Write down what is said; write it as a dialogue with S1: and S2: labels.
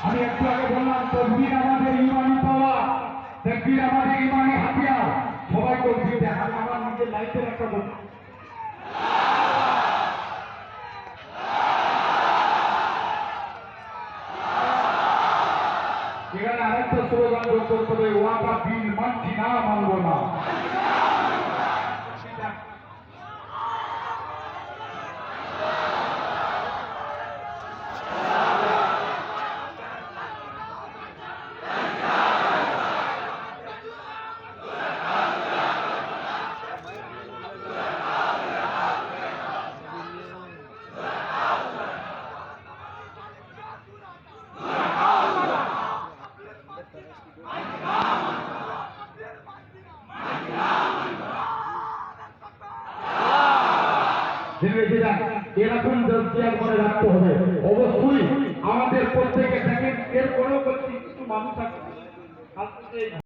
S1: আমি একটু আগে বললাম তকবীর আমাদের ইমানি পাওয়া, তাকবীর আমাদের ইমানি হাতিয়ার। সবাই তকবীর দেখান। আমার নিজের লাইফের একটা কথা, এখানে আরেকটা স্লোগান যোগ করতে হবে, ওয়াকা বিল মানছি না, মানবো না। এরকম জলতিয়ার করে রাখতে হবে। অবশ্যই আমাদের প্রত্যেকে দেখেন, এর কোনো কিছু মানুষ আছে